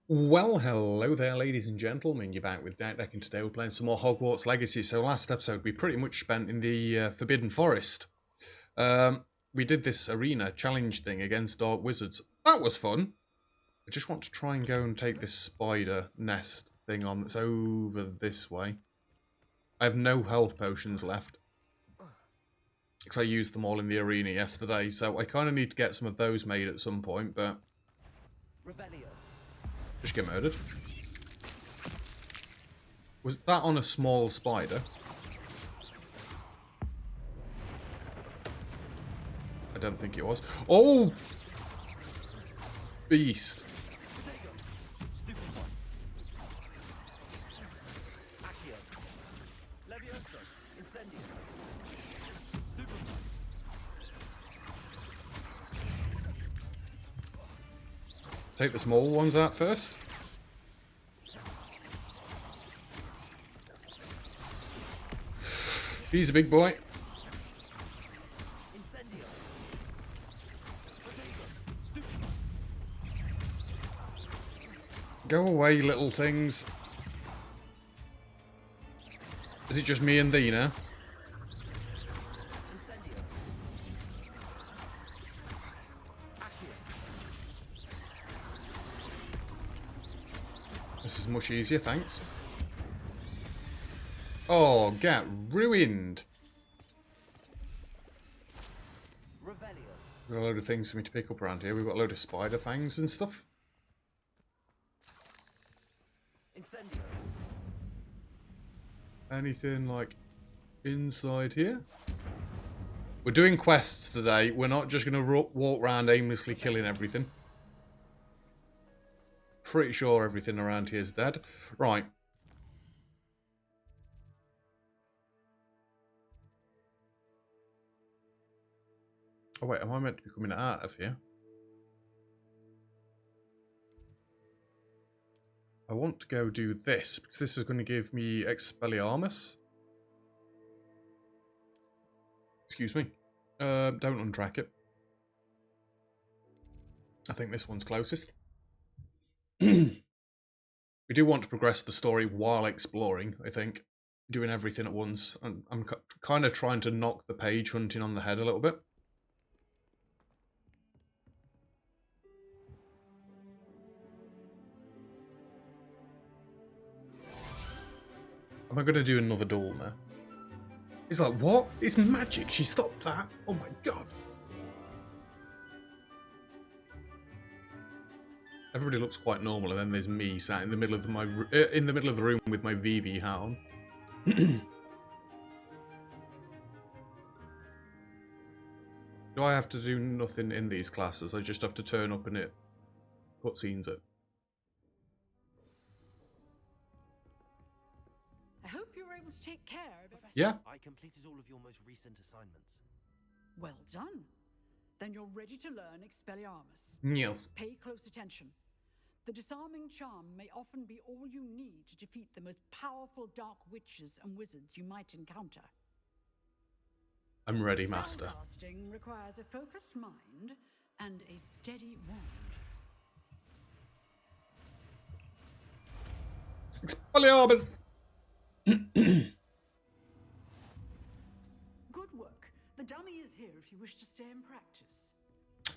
Well, hello there, ladies and gentlemen. You're back with Deck, and today we're playing some more Hogwarts Legacy. So last episode we pretty much spent in the Forbidden Forest. We did this arena challenge thing against Dark Wizards. That was fun. I just want to try and go and take this spider nest thing on that's over this way. I have no health potions left, because I used them all in the arena yesterday, so I kind of need to get some of those made at some point, but just get murdered. Was that on a small spider? I don't think it was. Oh! Beast. Take the small ones out first. He's a big boy. Go away, little things. Is it just me and thee now? This is much easier, thanks. Oh, get ruined. We've got a load of things for me to pick up around here. We've got a load of spider fangs and stuff. Anything like inside here? We're doing quests today. We're not just going to walk around aimlessly killing everything. Pretty sure everything around here is dead. Right. Oh wait, am I meant to be coming out of here? I want to go do this, because this is going to give me Expelliarmus. Excuse me. Don't untrack it. I think this one's closest. We do want to progress the story while exploring, I think. Doing everything at once. I'm kind of trying to knock the page hunting on the head a little bit. Am I going to do another duel now? He's like, what? It's magic. She stopped that. Oh my god. Everybody looks quite normal, and then there's me sat in the middle of the room with my VV hat on. Do I have to do nothing in these classes? I just have to turn up and it cutscenes it. I hope you were able to take care of it. Professor, Yeah. I completed all of your most recent assignments. Well done. Then you're ready to learn Expelliarmus. Yes. Pay close attention. The disarming charm may often be all you need to defeat the most powerful dark witches and wizards you might encounter. I'm ready, master. Spellcasting requires a focused mind and a steady wand. Expelliarmus! Good work. The dummy is here if you wish to stay and practice.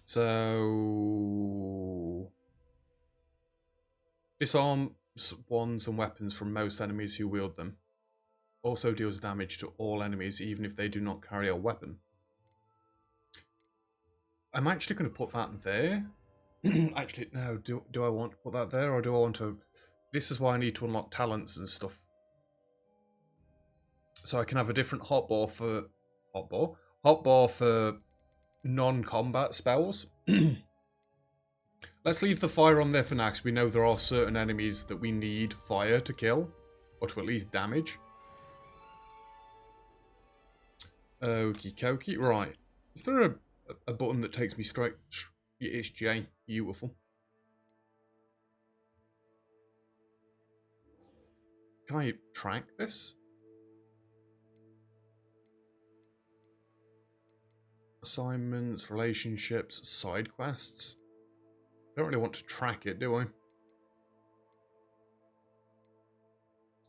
So... disarm wands and weapons from most enemies who wield them. Also deals damage to all enemies, even if they do not carry a weapon. I'm actually going to put that there. Actually, no. Do I want to put that there, or do I want to... This is why I need to unlock talents and stuff. So I can have a different hotbar for... Hotbar for non-combat spells. Let's leave the fire on there for now, because we know there are certain enemies that we need fire to kill. Or to at least damage. Okie dokie. Right. Is there a button that takes me straight... It's J. Beautiful. Can I track this? Assignments, relationships, side quests. I don't really want to track it, do I?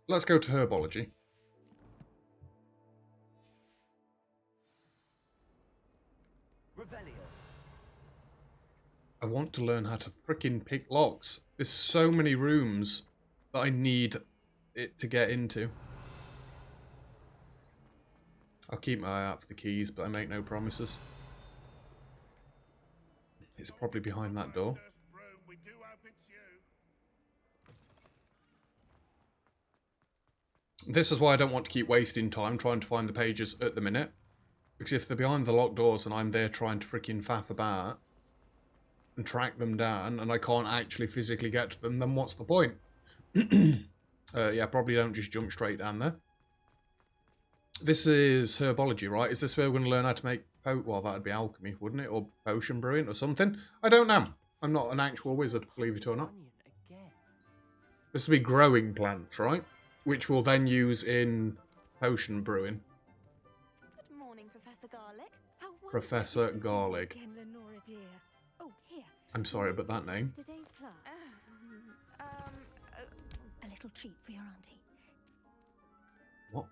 let's go to herbology. Revelio. I want to learn how to freaking pick locks. There's so many rooms that I need it to get into. I'll keep my eye out for the keys, but I make no promises. It's probably behind that door. This is why I don't want to keep wasting time trying to find the pages at the minute. Because if they're behind the locked doors and I'm there trying to freaking faff about and track them down and I can't actually physically get to them, then what's the point? Yeah, probably don't just jump straight down there. This is herbology, right? Is this where we're going to learn how to make... well, that'd be alchemy, wouldn't it? Or potion brewing or something? I don't know. I'm not an actual wizard, believe it or not. This will be growing plants, right? Which we'll then use in potion brewing. Good morning, Professor Garlic. How Professor wonderful to see you Garlic. again, Lenora dear. Oh, here. I'm sorry about that name. Today's class. A little treat for your auntie. What?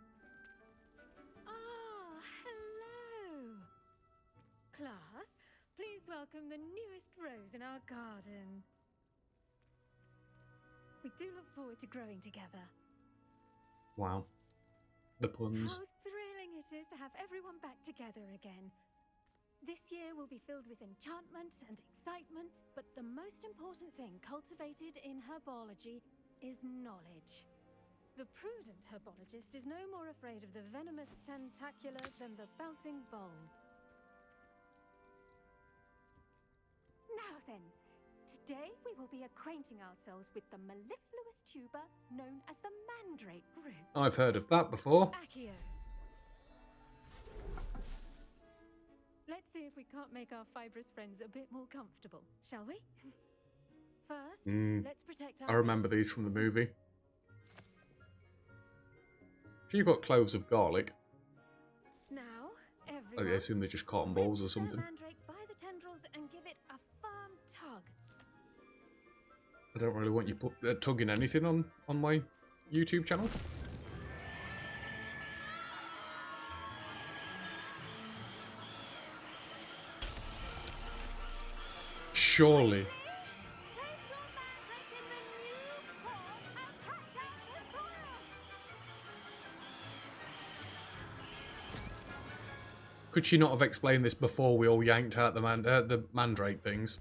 Ah, hello. Class, please welcome the newest rose in our garden. We do look forward to growing together. Wow. The puns. How thrilling it is to have everyone back together again. This year will be filled with enchantment and excitement, but the most important thing cultivated in herbology is knowledge. The prudent herbologist is no more afraid of the venomous tentacular than the bouncing bulb. Now then, today we will be acquainting ourselves with the mellifluous tuber known as the mandrake root. I've heard of that before. Accio. Let's see if we can't make our fibrous friends a bit more comfortable, shall we? First, let's protect our... I remember these from the movie. You've got cloves of garlic. Now, everyone... I assume they're just cotton balls or something. Mandrake by the tendrils and give it a firm tug. I don't really want you tugging anything on my YouTube channel. Surely. Could she not have explained this before we all yanked out the mandrake things?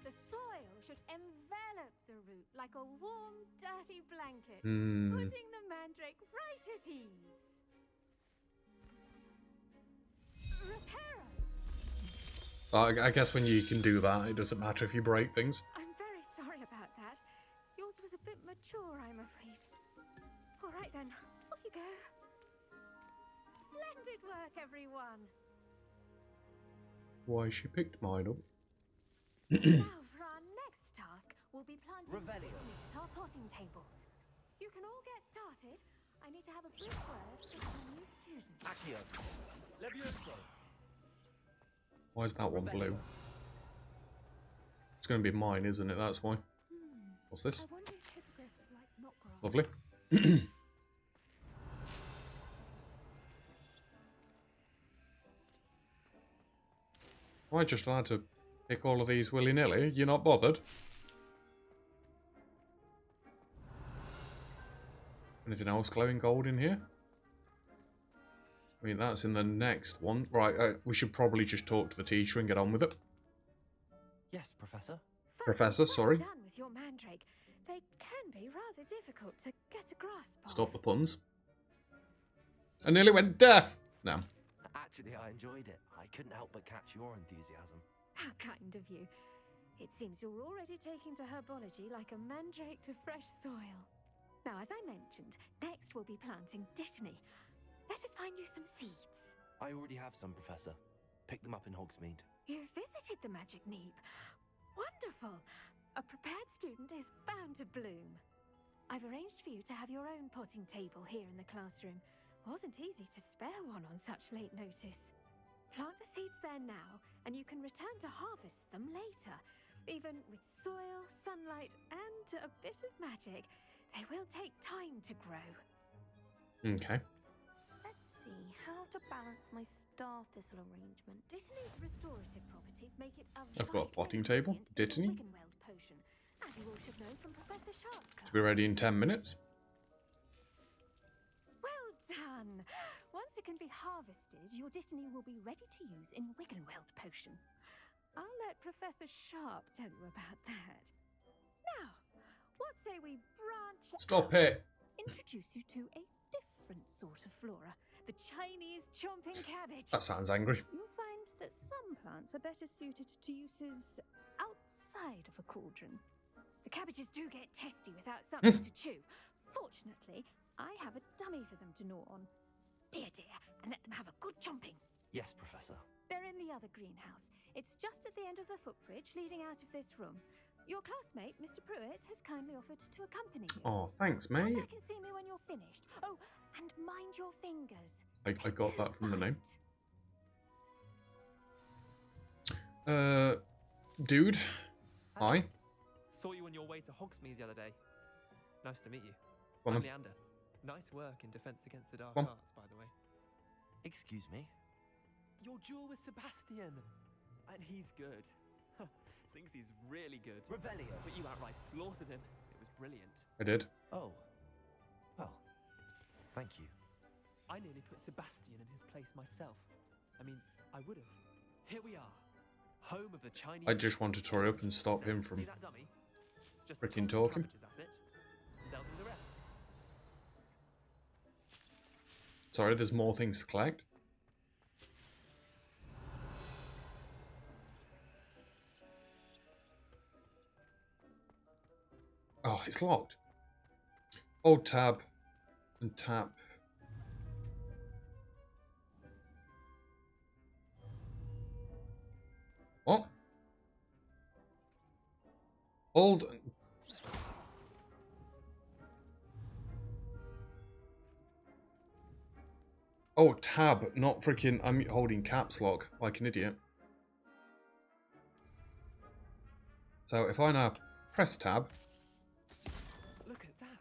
The soil should envelop the root like a warm, dirty blanket, putting the mandrake right at ease. Reparo! I guess when you can do that, it doesn't matter if you break things. I'm very sorry about that. Yours was a bit mature, I'm afraid. All right then, off you go. Splendid work, everyone. Why she picked mine up? Now for our next task, we'll be planting Revelio. dismute our potting tables. You can all get started. I need to have a brief word with the new student. Accio. Levioso. Why is that one blue? It's going to be mine, isn't it? That's why. What's this? I wonder if hippogriffs like knotgrass. Lovely. I just had to pick all of these willy-nilly. You're not bothered? Anything else glowing gold in here? I mean, that's in the next one. Right, we should probably just talk to the teacher and get on with it. Yes, Professor. Professor, sorry. Well done with your mandrake. They can be rather difficult to get a grasp of. Stop the puns. I nearly went deaf. No. Actually, I enjoyed it. I couldn't help but catch your enthusiasm. How kind of you. It seems you're already taking to herbology like a mandrake to fresh soil. Now, as I mentioned, next we'll be planting dittany. Let us find you some seeds. I already have some, Professor. Picked them up in Hogsmeade. You visited the Magic Neep. Wonderful. A prepared student is bound to bloom. I've arranged for you to have your own potting table here in the classroom. Wasn't easy to spare one on such late notice. Plant the seeds there now, and you can return to harvest them later. Even with soil, sunlight, and a bit of magic, they will take time to grow. Okay. Let's see how to balance my star thistle arrangement. Dittany's restorative properties make it a I've got a vital plotting table. ingredient in the Dittany. Wiggenweld potion, as you all should know from Professor Sharp's class. To be ready in 10 minutes. Well done! Once it can be harvested, your Dittany will be ready to use in Wiggenweld potion. I'll let Professor Sharp tell you about that. Now, what say we branch Stop out? it. Introduce you to a different sort of flora, the Chinese chomping cabbage. That sounds angry. You'll find that some plants are better suited to uses outside of a cauldron. The cabbages do get testy without something to chew. Fortunately, I have a dummy for them to gnaw on. Be a dear and let them have a good chomping. Yes, Professor. They're in the other greenhouse. It's just at the end of the footbridge leading out of this room. Your classmate, Mr. Pruitt, has kindly offered to accompany you. Oh, thanks, Come mate. back and see me when you're finished. Oh, and mind your fingers. I got that from the name. Bite. Dude. Hi. Saw you on your way to Hogsmeade the other day. Nice to meet you. Go on I'm then. Leander. Nice work in Defense Against the Dark Go on. Arts, by the way. Excuse me? Your duel with Sebastian. And he's good. Thinks he's really good. Revelio. But you outright slaughtered him. It was brilliant. I did. Oh. Well, thank you. I nearly put Sebastian in his place myself. I mean, I would have. Here we are. Home of the Chinese... I just wanted to hurry up and stop him from See that dummy? Just frickin' toss the talking. cabbages at it. They'll do the rest. Sorry, there's more things to collect. Oh, it's locked. Hold tab and tap. What? Hold. Oh, tab, not freaking. I'm holding caps lock like an idiot. So if I now press tab. Look at that.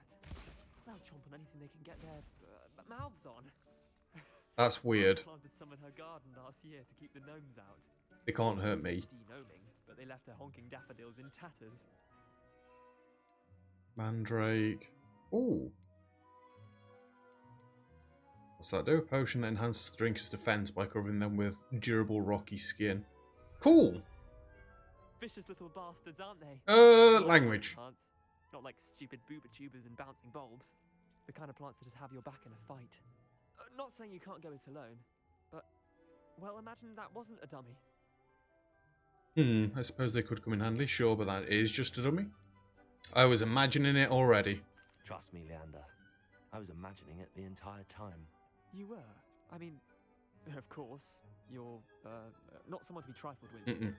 They'll chomp on anything they can get their mouths on. That's weird. I planted some in her garden last year to keep the gnomes out. It can't hurt me. De-gnoming, but they left her honking daffodils in tatters. Mandrake. Ooh. What's that do? A potion that enhances the drinker's defense by covering them with durable rocky skin. Cool. Vicious little bastards, aren't they? Language. Plants. Not like stupid booba tubers and bouncing bulbs. The kind of plants that just have your back in a fight. Not saying you can't go it alone, but, well, imagine that wasn't a dummy. I suppose they could come in handy. Sure, but that is just a dummy. I was imagining it already. Trust me, Leander. I was imagining it the entire time. You were? I mean, of course, you're, not someone to be trifled with.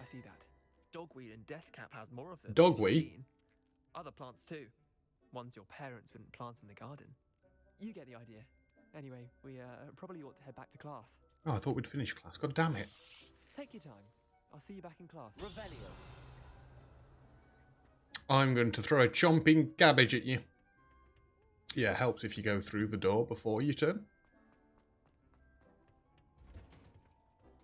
I see that. Dogweed and deathcap has more of them. Dogweed? Other plants too. Ones your parents wouldn't plant in the garden. You get the idea. Anyway, we probably ought to head back to class. Oh, I thought we'd finish class. God damn it. Take your time. I'll see you back in class. Revelio. I'm going to throw a chomping cabbage at you. Yeah, it helps if you go through the door before you turn.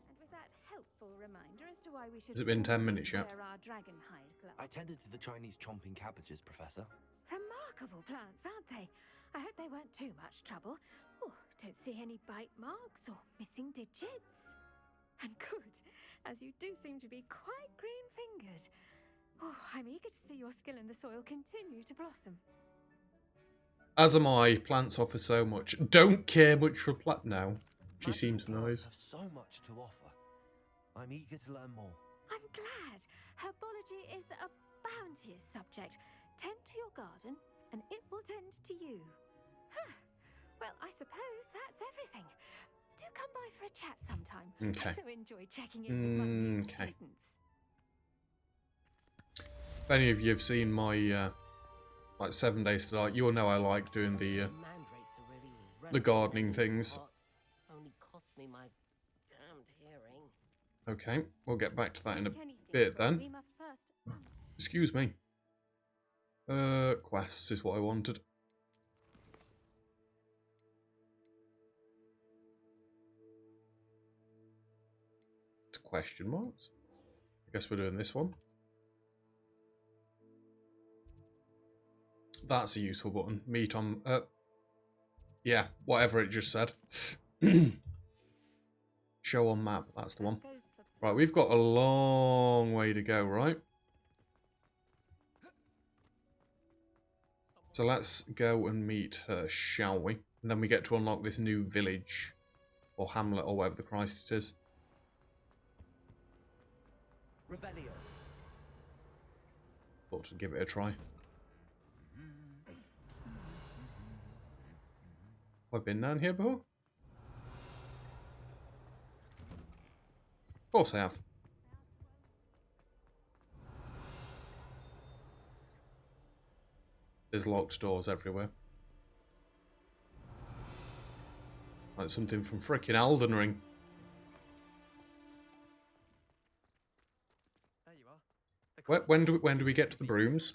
And with that helpful reminder as to why we should Has it been 10 always minutes yet? wear our dragon hide gloves. I tended to the Chinese chomping cabbages, Professor. Remarkable plants, aren't they? I hope they weren't too much trouble. Oh, don't see any bite marks or missing digits. And good, as you do seem to be quite green-fingered. Oh, I'm eager to see your skill in the soil continue to blossom. As am I. Plants offer so much. Don't care much for plant now. She Magical seems plants nice. have so much to offer. I'm eager to learn more. I'm glad. Herbology is a bounteous subject. Tend to your garden, and it will tend to you. Huh. Well, I suppose that's everything. Do come by for a chat sometime. Okay. I so enjoy checking in with my new Okay. students. If any of you have seen my like 7 Days to Die, you'll know I like doing the gardening things. Only cost me my damned hearing. Okay, we'll get back to that in a Like anything, bit then. we must first Excuse me. Quests is what I wanted. It's question marks. I guess we're doing this one. That's a useful button. Meet on... yeah, whatever it just said. Show on map, that's the one. Right, we've got a long way to go, right? So let's go and meet her, shall we? And then we get to unlock this new village. Or hamlet, or whatever the Christ it is. Revelio. Thought to give it a try. I've been down here before? Of course I have. There's locked doors everywhere. Like something from frickin' Elden Ring. There you are. When do we get to the brooms?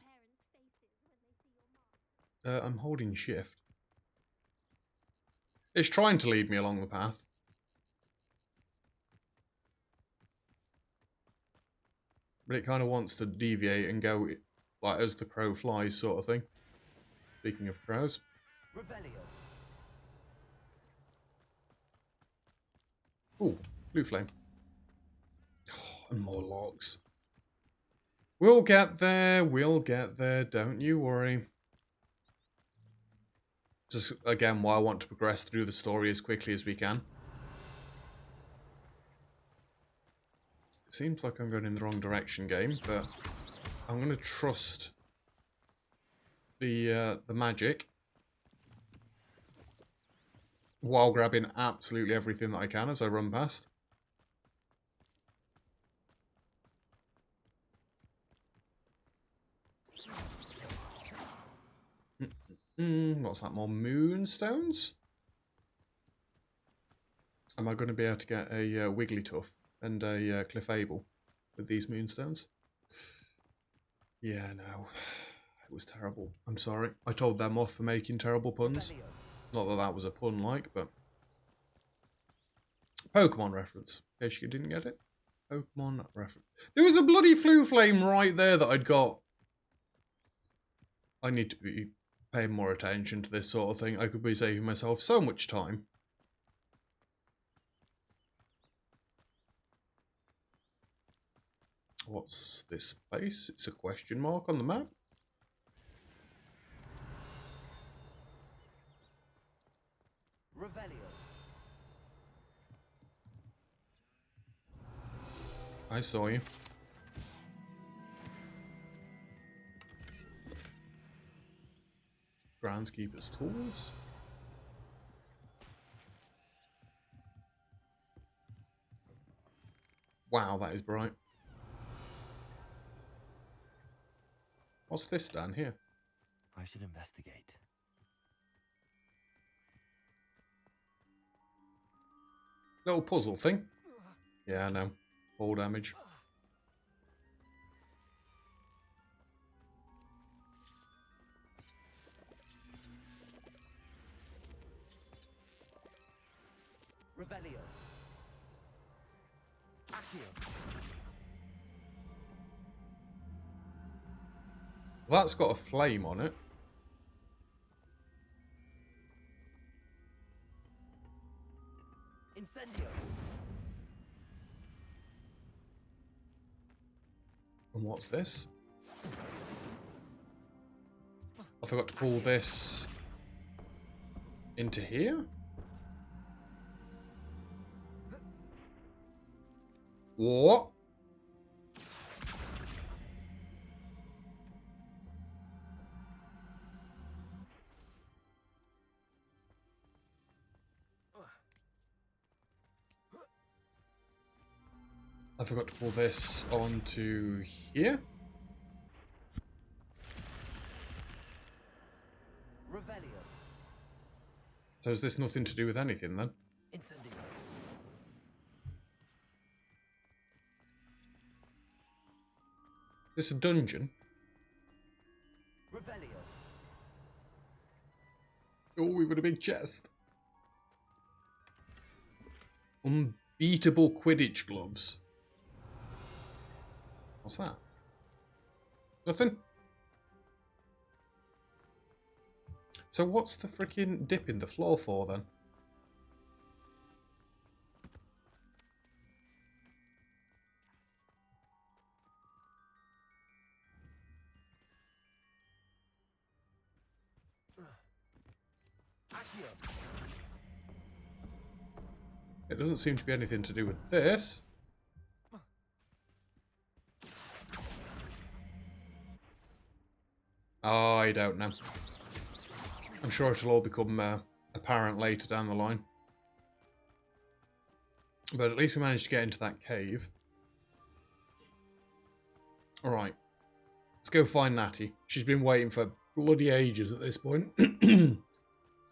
I'm holding shift. It's trying to lead me along the path. But it kind of wants to deviate and go like as the crow flies sort of thing. Speaking of crows. Revelio. Ooh, blue flame. Oh, and more logs. We'll get there, don't you worry. Just, again, why I want to progress through the story as quickly as we can. It seems like I'm going in the wrong direction, game, but I'm going to trust the magic while grabbing absolutely everything that I can as I run past. What's that? More moonstones? Am I going to be able to get a Wigglytuff and a Clefable with these moonstones? Yeah, no. It was terrible. I'm sorry. I told them off for making terrible puns. Not that that was a pun like, but... Pokemon reference. In case you didn't get it. Pokemon reference. There was a bloody Flue Flame right there that I'd got. I need to be paying more attention to this sort of thing. I could be saving myself so much time. What's this place? It's a question mark on the map. Revelio. I saw you. Groundskeeper's tools. Wow, that is bright. What's this down here? I should investigate. Little puzzle thing. Yeah, I know. Fall damage. Revelio. Accio. Well, that's got a flame on it. Incendio. And what's this? I forgot to pull this into here? What? I forgot to pull this onto here. Revelio. So is this nothing to do with anything then? Incendio. This a dungeon? Revelio. Oh, we've got a big chest. Unbeatable Quidditch gloves. What's that? Nothing? So what's the freaking dip in the floor for then? Accio. It doesn't seem to be anything to do with this. Oh, I don't know. I'm sure it'll all become apparent later down the line. But at least we managed to get into that cave. Alright. Let's go find Natty. She's been waiting for bloody ages at this point.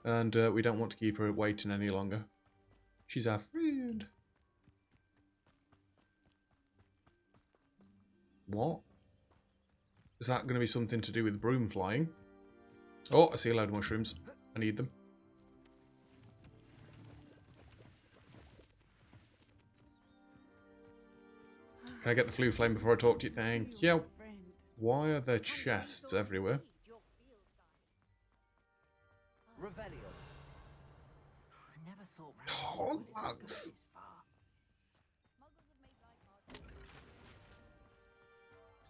And we don't want to keep her waiting any longer. She's our friend. What? Is that going to be something to do with broom flying? Oh, I see a load of mushrooms. I need them. Can I get the flue flame before I talk to you? Thank you. Why are there chests everywhere? Revelio. I never thought Oh, Lux.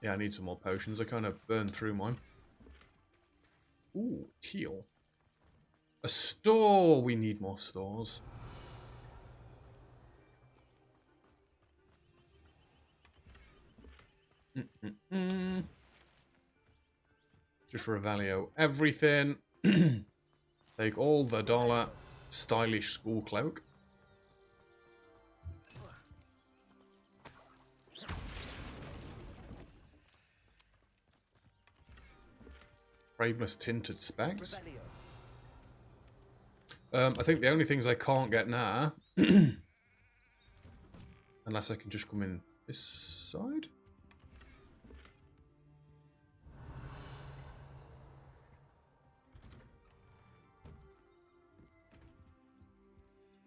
Yeah, I need some more potions. I kind of burned through mine. Ooh, teal. A store! We need more stores. Just Revelio everything. Take all the dollar. Stylish school cloak. Frameless tinted specs. I think the only things I can't get now, unless I can just come in this side.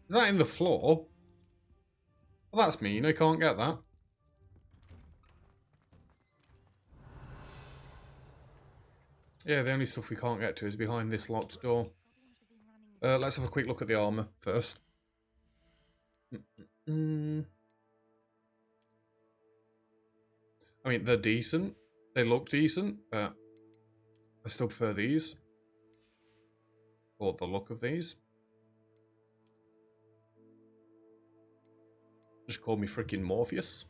Is that in the floor? Well, that's mean. I can't get that. Yeah, the only stuff we can't get to is behind this locked door. Let's have a quick look at the armor first. I mean, they're decent. They look decent, but I still prefer these. Or the look of these. Just call me freaking Morpheus.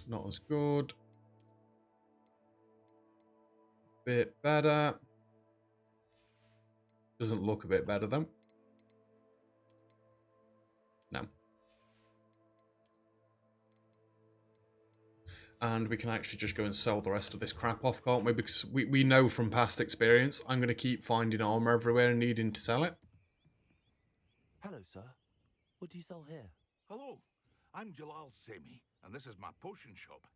Not as good. Bit better. Doesn't look a bit better though. No. And we can actually just go and sell the rest of this crap off, can't we? Because we know from past experience, I'm going to keep finding armor everywhere and needing to sell it. Hello, sir. What do you sell here? Hello, I'm Jalal Semi, and this is my potion shop.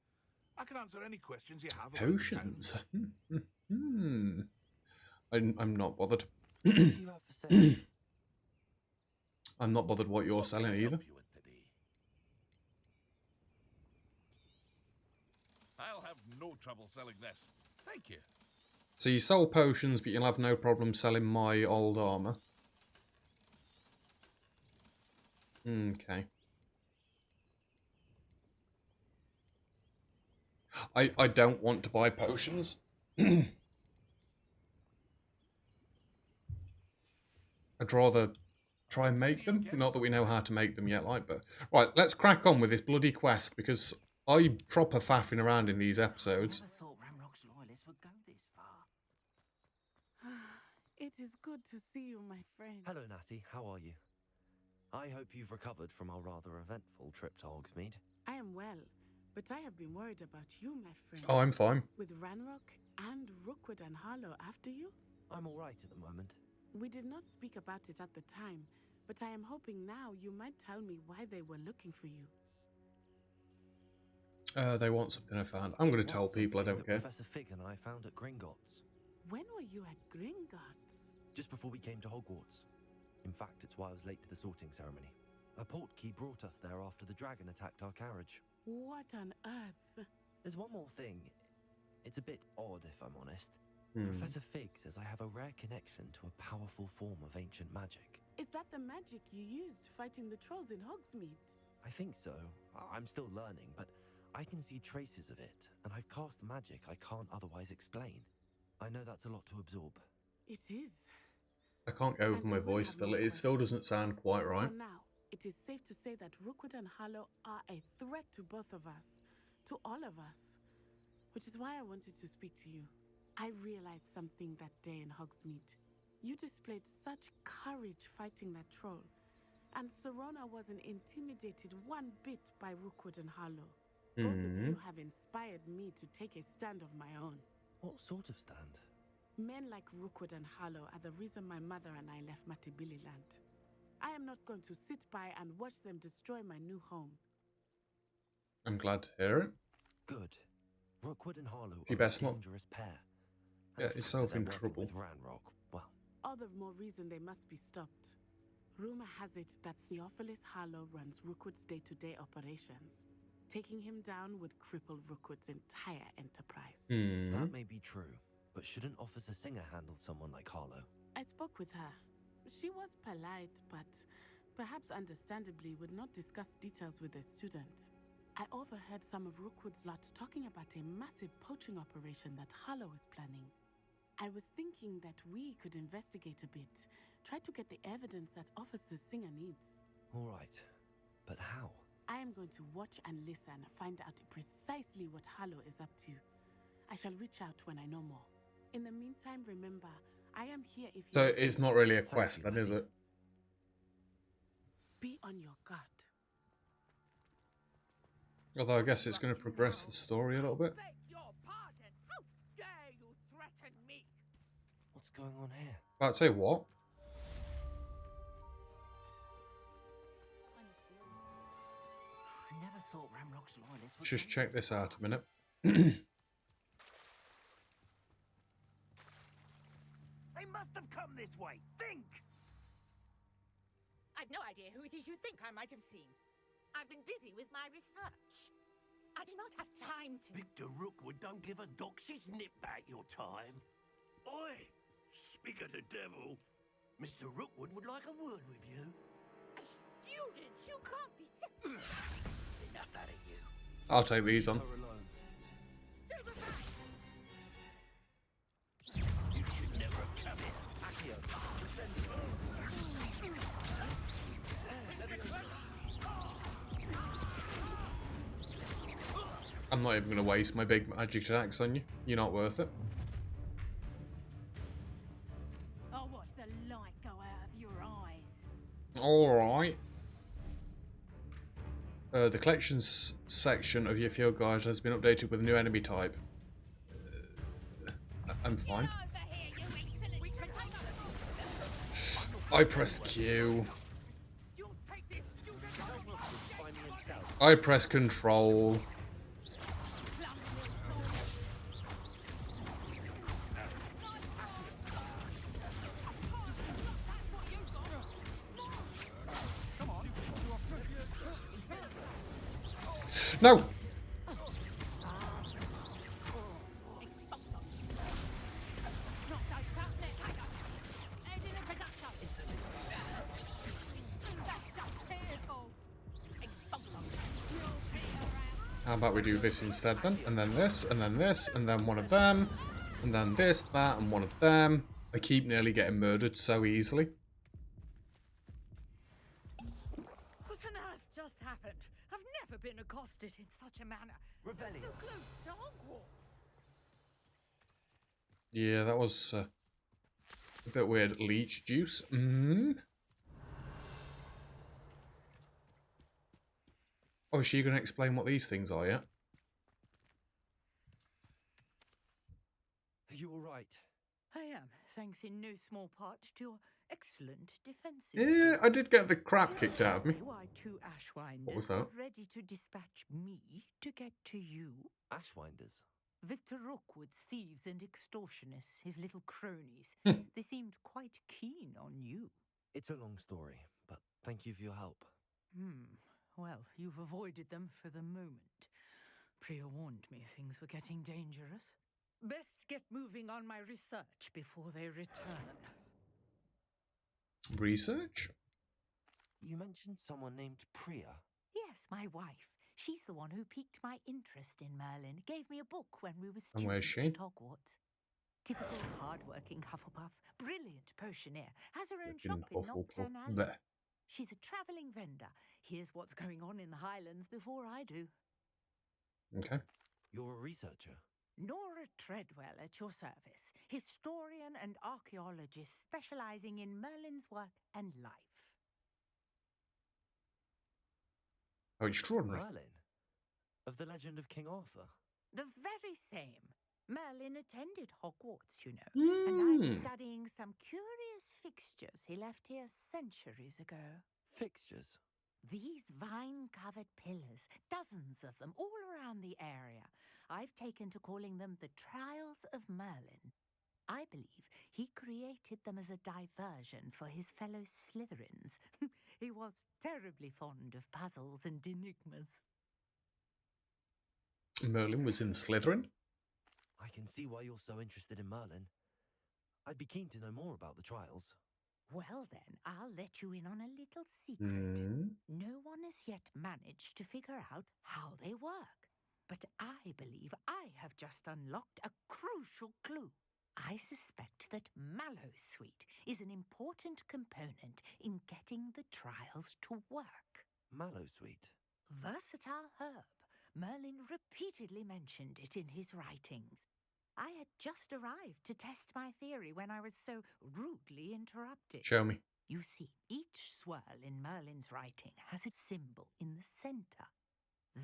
I can answer any questions you have about Potions? I'm not bothered. What do you have for sale? I'm not bothered what you're selling either. I'll have no trouble selling this. Thank you. So you sell potions, but you'll have no problem selling my old armor. Okay. I don't want to buy potions. I'd rather try and make them. Not that we know how to make them yet, like, but... Right, let's crack on with this bloody quest, because I proper faffing around in these episodes. Never thought Ramrock's loyalists would go this far. It is good to see you, my friend. Hello, Natty. How are you? I hope you've recovered from our rather eventful trip to Hogsmeade. I am well, but I have been worried about you, my friend. Oh, I'm fine. With Ranrock and Rookwood and Harlow after you? I'm all right at the moment. We did not speak about it at the time, but I am hoping now you might tell me why they were looking for you. They want something I found. I'm going to They tell want people I something don't that care. Professor Fig and I found at Gringotts, When were you at Gringotts? just before we came to Hogwarts. In fact, it's why I was late to the sorting ceremony. A portkey brought us there after the dragon attacked our carriage. What on earth? There's one more thing. It's a bit odd, if I'm honest. Hmm. Professor Fig says I have a rare connection to a powerful form of ancient magic. Is that the magic you used fighting the trolls in Hogsmeade? I think so. I'm still learning, but I can see traces of it, and I've cast magic I can't otherwise explain. I know that's a lot to absorb. It is. I can't go over And my I will voice have still. more It still questions. doesn't sound quite right. For now, it is safe to say that Rookwood and Harlow are a threat to both of us, to all of us. Which is why I wanted to speak to you. I realized something that day in Hogsmeade. You displayed such courage fighting that troll, and Serona wasn't intimidated one bit by Rookwood and Harlow. Both of you have inspired me to take a stand of my own. What sort of stand? Men like Rookwood and Harlow are the reason my mother and I left Matibililand. I am not going to sit by and watch them destroy my new home. I'm glad to hear it. Good. Rookwood and Harlow You are best a not- dangerous pair. Yeah, And the yourself fact that in they're working trouble. with Ranrock, well, All the more reason they must be stopped. Rumor has it that Theophilus Harlow runs Rookwood's day-to-day operations. Taking him down would cripple Rookwood's entire enterprise. that may be true, but shouldn't Officer Singer handle someone like Harlow? I spoke with her. She was polite, but perhaps understandably would not discuss details with a student. I overheard some of Rookwood's lot talking about a massive poaching operation that Harlow is planning. I was thinking that we could investigate a bit, try to get the evidence that Officer Singer needs. All right, but how? I am going to watch and listen, find out precisely what Harlow is up to. I shall reach out when I know more. In the meantime, remember, I am here if you... So it's not really a Thank quest, you, then, is Lizzie. it? Be on your guard. Although I guess it's going to progress the story a little bit. Beg your pardon. How dare you threaten me? What's going on here? About to say what? I never thought Ramrock's loyalists would Just do check this out a minute. They must have come this way. Think! I've no idea who it is you think I might have seen. I've been busy with my research. I do not have time to... Victor Rookwood don't give a doxy's nip back your time. Oi! Speak of the devil. Mr. Rookwood would like a word with you. A student! You can't be... Enough out of you. I'll take these on. Her alone. Stand aside! You should never have come here. Accio. I'm not even going to waste my big magic attacks on you. You're not worth it. I'll watch the light go out of your eyes. Alright. The collections section of your field guide has been updated with a new enemy type. I'm fine. Over here, you excellent... We can take them! I pressed Q. You'll take this student on! Find me in South. I press control. No! How about we do this instead then? And then this, and then this, and then one of them, and then this, that, and one of them. I keep nearly getting murdered so easily. What on earth just happened? I've never been accosted in such a manner. Revelio. So close to Hogwarts. Yeah, that was a bit weird. Leech juice. Oh, is she going to explain what these things are yet? Are you all right? I am, thanks in no small part to your excellent defensive Yeah, I did get the crap kicked out of me. Why two Ashwinders What was that? were ready to dispatch me to get to you. Ashwinders. Victor Rookwood's thieves and extortionists, his little cronies. They seemed quite keen on you. It's a long story, but thank you for your help. Well, you've avoided them for the moment. Priya warned me things were getting dangerous. Best get moving on my research before they return. Research? You mentioned someone named Priya. Yes, my wife. She's the one who piqued my interest in Merlin. Gave me a book when we were And where's students she? at Hogwarts. Typical hard-working Hufflepuff, brilliant potioneer, has her own Freaking shop in Hufflepuff. Knockturn Alley. There. She's a travelling vendor. Here's what's going on in the Highlands before I do. Okay. You're a researcher. Nora Treadwell at your service, historian and archaeologist specialising in Merlin's work and life. Oh, extraordinary. Merlin? Of the legend of King Arthur? The very same. Merlin attended Hogwarts, you know, and I'm studying some curious fixtures he left here centuries ago. Fixtures? These vine-covered pillars, dozens of them, all around the area. I've taken to calling them the Trials of Merlin. I believe he created them as a diversion for his fellow Slytherins. He was terribly fond of puzzles and enigmas. Merlin was in Slytherin? I can see why you're so interested in Merlin. I'd be keen to know more about the trials. Well then, I'll let you in on a little secret. No one has yet managed to figure out how they work. But I believe I have just unlocked a crucial clue. I suspect that Mallowsweet is an important component in getting the trials to work. Mallowsweet? Versatile herb. Merlin repeatedly mentioned it in his writings. I had just arrived to test my theory when I was so rudely interrupted. Show me. You see, each swirl in Merlin's writing has its symbol in the center.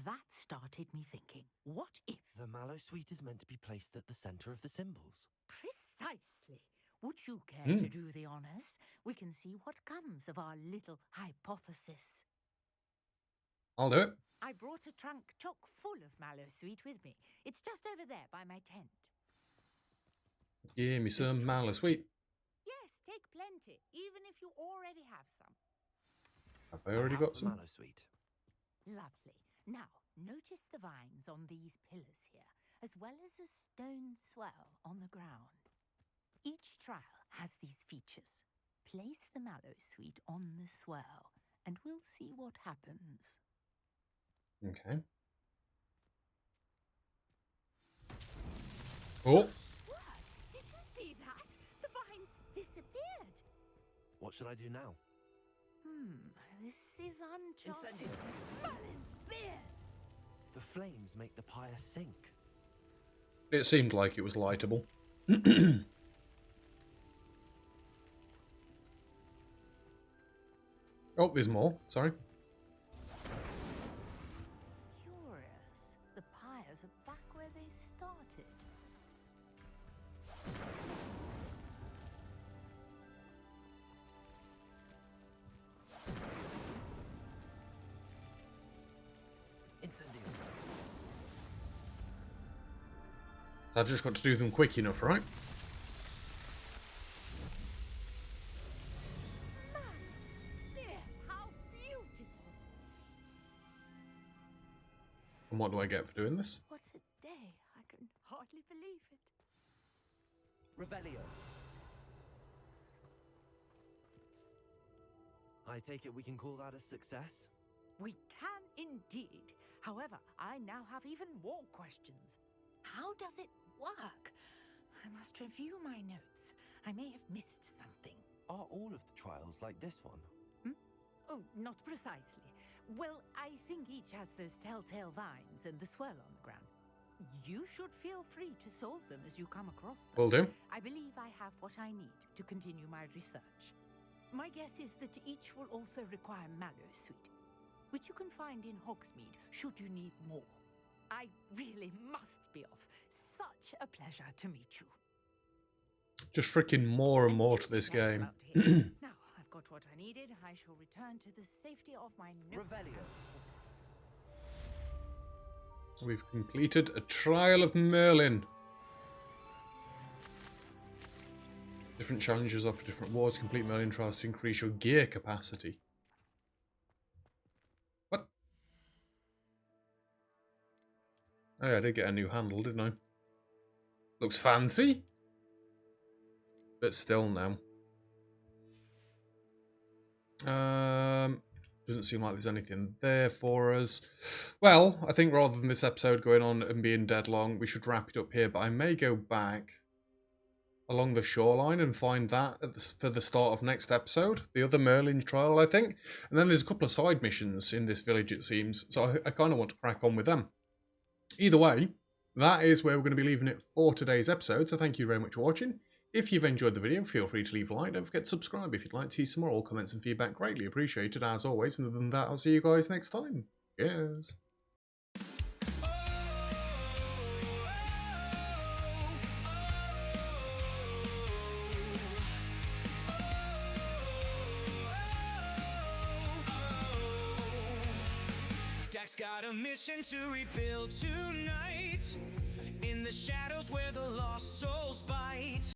That started me thinking, what if... The Mallowsweet is meant to be placed at the center of the symbols. Precisely. Would you care to do the honors? We can see what comes of our little hypothesis. I'll do it. I brought a trunk chock full of Mallowsweet with me. It's just over there by my tent. Give me some Mallowsweet. Yes, take plenty, even if you already have some. Have I already got some? Mallowsweet. Lovely. Now, notice the vines on these pillars here, as well as a stone swell on the ground. Each trial has these features. Place the Mallowsweet on the swell, and we'll see what happens. Okay. Oh! What? Did you see that? The vines disappeared. What should I do now? This is uncharted. Merlin's beard! The flames make the pyre sink. It seemed like it was lightable. Oh, there's more. Sorry. Curious. The pyres are back where they started. Incendio. I've just got to do them quick enough, right? How beautiful! And what do I get for doing this? What a day! I can hardly believe it. Revelio. I take it we can call that a success? We can indeed. However, I now have even more questions. How does it work? I must review my notes. I may have missed something. Are all of the trials like this one? Oh, not precisely. Well, I think each has those telltale vines and the swirl on the ground. You should feel free to solve them as you come across them. Will do. I believe I have what I need to continue my research. My guess is that each will also require Mallowsweet, which you can find in Hogsmeade should you need more. I really must be off. Such a pleasure to meet you. Just freaking more and more to this game. Now I've got what I needed. I shall return to the safety of my Revelio. We've completed a trial of Merlin. Different challenges offer different rewards. Complete Merlin trials to increase your gear capacity. What? Oh yeah, I did get a new handle, didn't I? Looks fancy. But still no. Doesn't seem like there's anything there for us. Well, I think rather than this episode going on and being dead long, we should wrap it up here. But I may go back along the shoreline and find that for the start of next episode. The other Merlin trial, I think. And then there's a couple of side missions in this village, it seems. So I kind of want to crack on with them. Either way, that is where we're going to be leaving it for today's episode. So thank you very much for watching. If you've enjoyed the video, feel free to leave a like. Don't forget to subscribe if you'd like to see some more. All comments and feedback greatly appreciated, as always. And other than that, I'll see you guys next time. Cheers. Jack's got a mission to rebuild tonight, in the shadows where the lost souls bite.